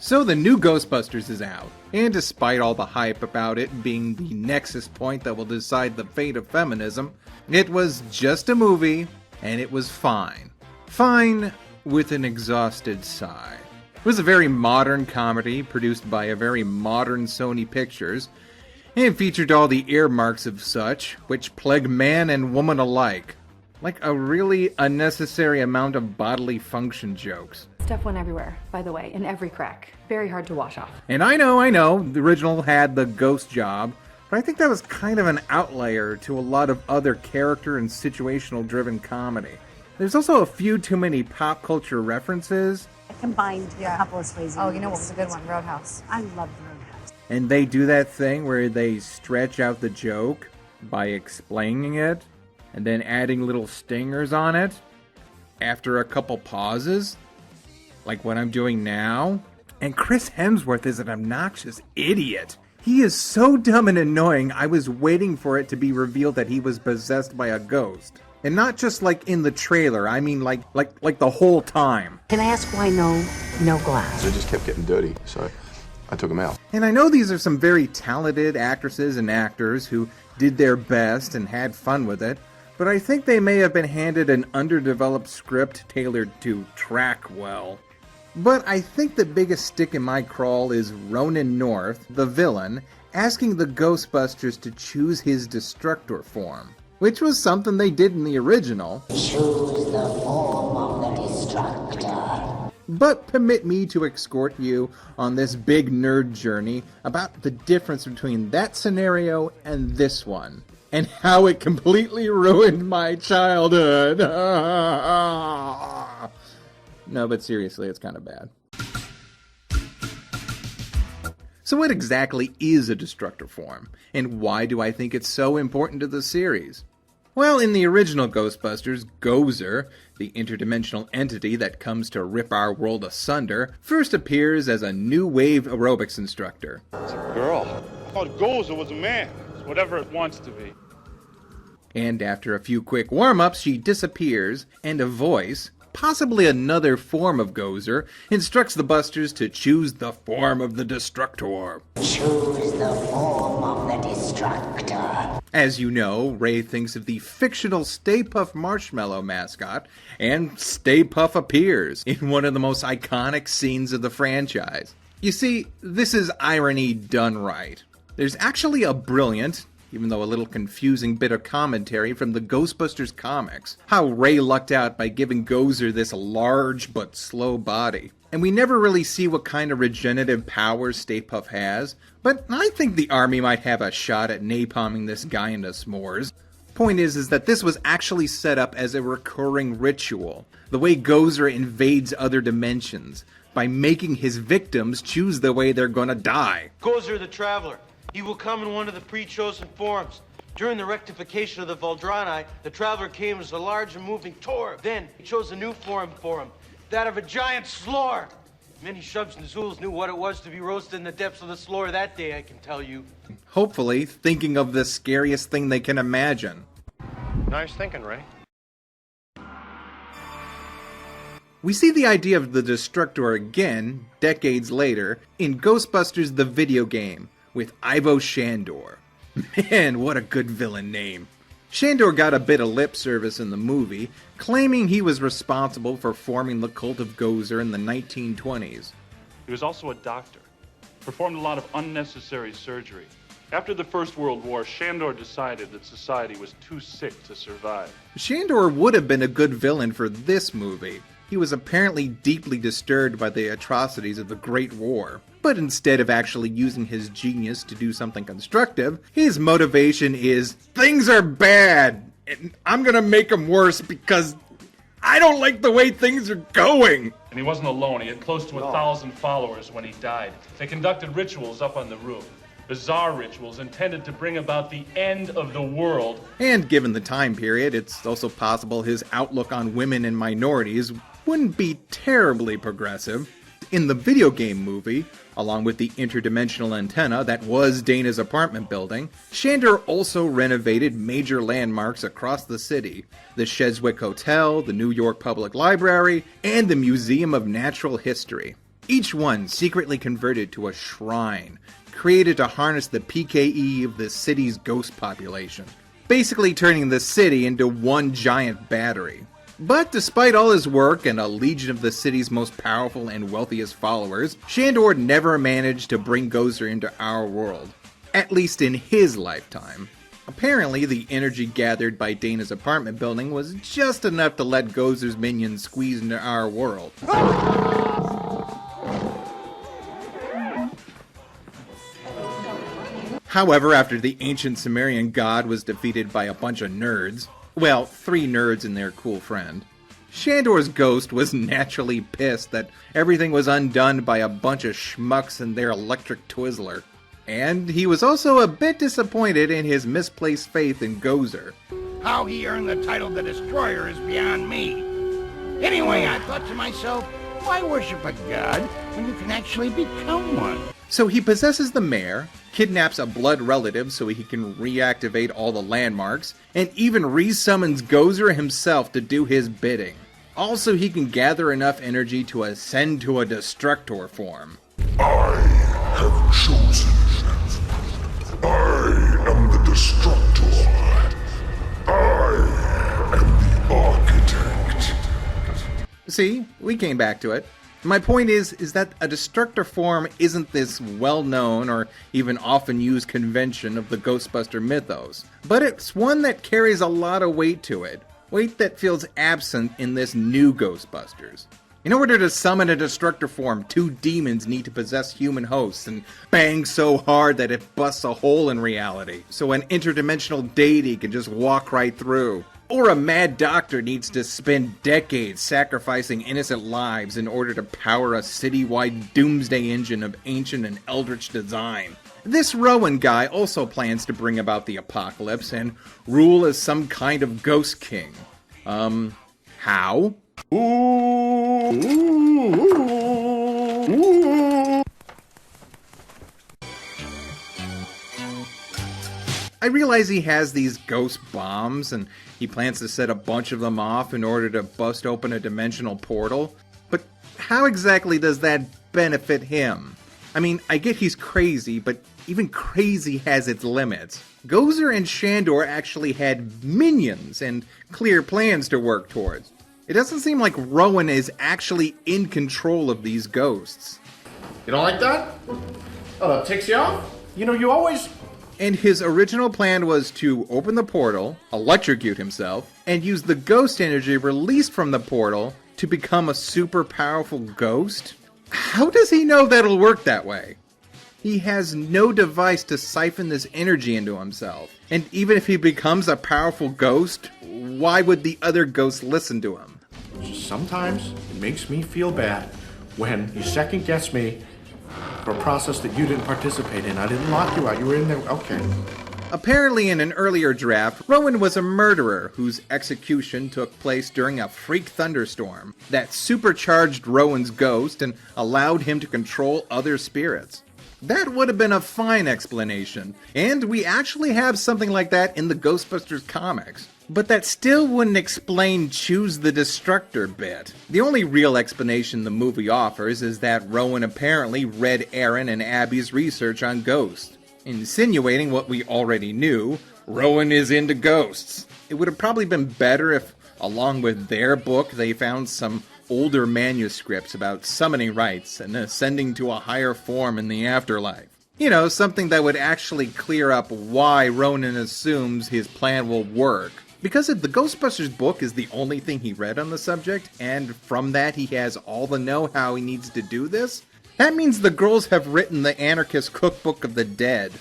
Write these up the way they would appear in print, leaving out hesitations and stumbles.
So the new Ghostbusters is out, and despite all the hype about it being the nexus point that will decide the fate of feminism, it was just a movie, and it was fine. Fine with an exhausted sigh. It was a very modern comedy produced by a very modern Sony Pictures, and it featured all the earmarks of such, which plague man and woman alike. Like a really unnecessary amount of bodily function jokes. Stuff went everywhere, by the way, in every crack. Very hard to wash off. And I know, the original had the ghost job, but I think that was kind of an outlier to a lot of other character and situational driven comedy. There's also a few too many pop culture references. I combined a couple of Swayze. Oh, you know what was a good one? Roadhouse. I love Roadhouse. And they do that thing where they stretch out the joke by explaining it, and then adding little stingers on it after a couple pauses, like what I'm doing now. And Chris Hemsworth is an obnoxious idiot. He is so dumb and annoying, I was waiting for it to be revealed that he was possessed by a ghost. And not just like in the trailer, I mean like the whole time. Can I ask why no glass? They just kept getting dirty, so I took them out. And I know these are some very talented actresses and actors who did their best and had fun with it, but I think they may have been handed an underdeveloped script tailored to track well. But I think the biggest stick in my crawl is Ronan North, the villain, asking the Ghostbusters to choose his Destructor form, which was something they did in the original. Choose the form of the Destructor. But permit me to escort you on this big nerd journey about the difference between that scenario and this one, and how it completely ruined my childhood. No, but seriously, it's kind of bad. So what exactly is a Destructor form, and why do I think it's so important to the series? Well, in the original Ghostbusters, Gozer, the interdimensional entity that comes to rip our world asunder, first appears as a new wave aerobics instructor. It's a girl. I thought Gozer was a man. It's whatever it wants to be. And after a few quick warm-ups, she disappears, and a voice, possibly another form of Gozer, instructs the Busters to choose the form of the Destructor. Choose the form of the Destructor. As you know, Ray thinks of the fictional Stay Puft Marshmallow mascot, and Stay Puft appears in one of the most iconic scenes of the franchise. You see, this is irony done right. There's actually a brilliant, even though a little confusing bit of commentary from the Ghostbusters comics, how Ray lucked out by giving Gozer this large but slow body. And we never really see what kind of regenerative powers Stay Puft has, but I think the army might have a shot at napalming this guy into s'mores. Point is that this was actually set up as a recurring ritual, the way Gozer invades other dimensions, by making his victims choose the way they're gonna die. Gozer the Traveler. He will come in one of the pre-chosen forms. During the rectification of the Voldrani, the Traveler came as a large and moving Torb. Then, he chose a new form for him, that of a giant slor. Many Shubs and Zools knew what it was to be roasted in the depths of the slor that day, I can tell you. Hopefully, thinking of the scariest thing they can imagine. Nice thinking, Ray. We see the idea of the Destructor again, decades later, in Ghostbusters the video game, with Ivo Shandor. Man, what a good villain name. Shandor got a bit of lip service in the movie, claiming he was responsible for forming the cult of Gozer in the 1920s. He was also a doctor, performed a lot of unnecessary surgery. After the First World War, Shandor decided that society was too sick to survive. Shandor would have been a good villain for this movie. He was apparently deeply disturbed by the atrocities of the Great War. But instead of actually using his genius to do something constructive, his motivation is, things are bad, and I'm gonna make them worse because I don't like the way things are going. And he wasn't alone. He had close to 1,000 followers when he died. They conducted rituals up on the roof. Bizarre rituals intended to bring about the end of the world. And given the time period, it's also possible his outlook on women and minorities wouldn't be terribly progressive. In the video game movie, along with the interdimensional antenna that was Dana's apartment building, Shandor also renovated major landmarks across the city. The Cheswick Hotel, the New York Public Library, and the Museum of Natural History. each one secretly converted to a shrine, created to harness the PKE of the city's ghost population, basically turning the city into one giant battery. But despite all his work and a legion of the city's most powerful and wealthiest followers, Shandor never managed to bring Gozer into our world, at least in his lifetime. Apparently, the energy gathered by Dana's apartment building was just enough to let Gozer's minions squeeze into our world. However, after the ancient Sumerian god was defeated by a bunch of nerds, well, 3 nerds and their cool friend, Shandor's ghost was naturally pissed that everything was undone by a bunch of schmucks and their electric Twizzler. And he was also a bit disappointed in his misplaced faith in Gozer. How he earned the title the Destroyer is beyond me. Anyway, I thought to myself, why worship a god when you can actually become one? So he possesses the mayor, kidnaps a blood relative so he can reactivate all the landmarks, and even resummons Gozer himself to do his bidding. Also, he can gather enough energy to ascend to a Destructor form. I have chosen. I am the Destructor. I am the Architect. See, we came back to it. My point is that a Destructor form isn't this well-known or even often used convention of the Ghostbuster mythos, but it's one that carries a lot of weight to it. Weight that feels absent in this new Ghostbusters. In order to summon a Destructor form, 2 demons need to possess human hosts and bang so hard that it busts a hole in reality, so an interdimensional deity can just walk right through. Or a mad doctor needs to spend decades sacrificing innocent lives in order to power a citywide doomsday engine of ancient and eldritch design. This Rowan guy also plans to bring about the apocalypse and rule as some kind of ghost king. How? I realize he has these ghost bombs, and he plans to set a bunch of them off in order to bust open a dimensional portal, but how exactly does that benefit him? I mean, I get he's crazy, but even crazy has its limits. Gozer and Shandor actually had minions and clear plans to work towards. It doesn't seem like Rowan is actually in control of these ghosts. You don't like that? Oh, that ticks you off? You know, you always... And his original plan was to open the portal, electrocute himself, and use the ghost energy released from the portal to become a super powerful ghost? How does he know that'll work that way? He has no device to siphon this energy into himself. And even if he becomes a powerful ghost, why would the other ghosts listen to him? Sometimes it makes me feel bad when you second guess me for a process that you didn't participate in. I didn't lock you out. You were in there. Okay. Apparently in an earlier draft, Rowan was a murderer whose execution took place during a freak thunderstorm that supercharged Rowan's ghost and allowed him to control other spirits. That would have been a fine explanation, and we actually have something like that in the Ghostbusters comics. But that still wouldn't explain choose the Destructor bit. The only real explanation the movie offers is that Rowan apparently read Aaron and Abby's research on ghosts, insinuating what we already knew, Rowan is into ghosts. It would have probably been better if, along with their book, they found some older manuscripts about summoning rites and ascending to a higher form in the afterlife. You know, something that would actually clear up why Ronan assumes his plan will work. Because if the Ghostbusters book is the only thing he read on the subject, and from that he has all the know-how he needs to do this, that means the girls have written the anarchist cookbook of the dead.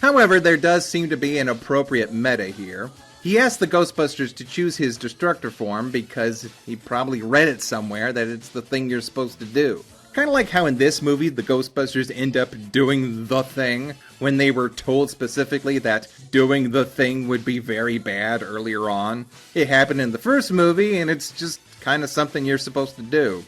However, there does seem to be an appropriate meta here. He asked the Ghostbusters to choose his Destructor form because he probably read it somewhere that it's the thing you're supposed to do. Kind of like how in this movie the Ghostbusters end up doing the thing when they were told specifically that doing the thing would be very bad earlier on. It happened in the first movie and it's just kind of something you're supposed to do.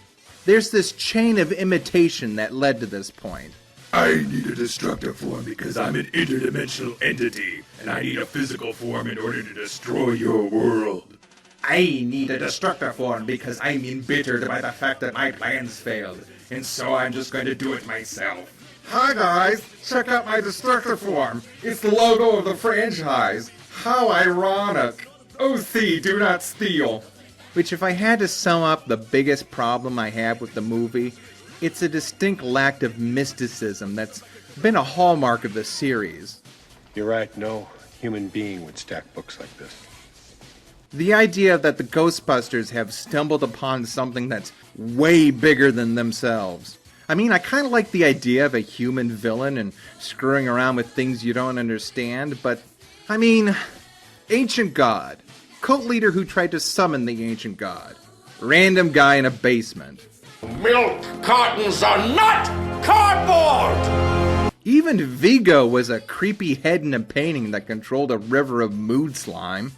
There's this chain of imitation that led to this point. I need a Destructor form because I'm an interdimensional entity, and I need a physical form in order to destroy your world. I need a Destructor form because I'm embittered by the fact that my plans failed. and so I'm just going to do it myself. Hi guys, check out my Destructor form. It's the logo of the franchise. How ironic. OC, do not steal. Which, if I had to sum up the biggest problem I have with the movie, it's a distinct lack of mysticism that's been a hallmark of the series. You're right, no human being would stack books like this. The idea that the Ghostbusters have stumbled upon something that's way bigger than themselves. I mean, I kind of like the idea of a human villain and screwing around with things you don't understand, but, I mean, ancient god, cult leader who tried to summon the ancient god, random guy in a basement. Milk cartons are not cardboard! Even Vigo was a creepy head in a painting that controlled a river of mood slime.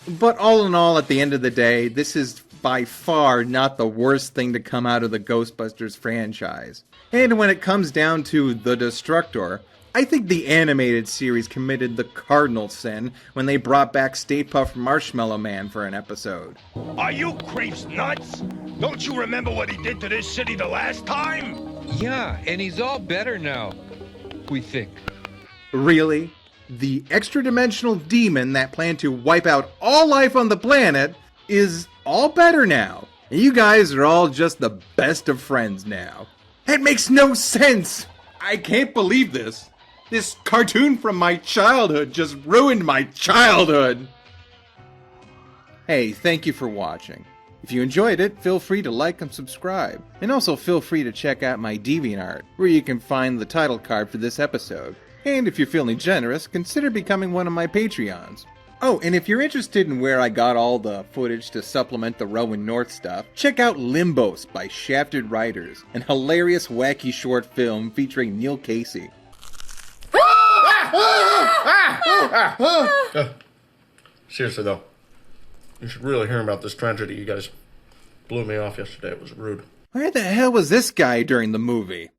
But all in all, at the end of the day, this is by far not the worst thing to come out of the Ghostbusters franchise. And when it comes down to the Destructor, I think the animated series committed the cardinal sin when they brought back Stay Puft Marshmallow Man for an episode. Are you creeps nuts? Don't you remember what he did to this city the last time? Yeah, and he's all better now, we think. Really? The extra-dimensional demon that planned to wipe out all life on the planet is all better now. You guys are all just the best of friends now. It makes no sense! I can't believe this. This cartoon from my childhood just ruined my childhood! Hey, thank you for watching. If you enjoyed it, feel free to like and subscribe. And also feel free to check out my DeviantArt, where you can find the title card for this episode. And if you're feeling generous, consider becoming one of my Patreons. Oh, and if you're interested in where I got all the footage to supplement the Rowan North stuff, check out Limbos by Shafted Writers, an hilarious wacky short film featuring Neil Casey. Seriously though, you should really hear about this tragedy. You guys blew me off yesterday. It was rude. Where the hell was this guy during the movie?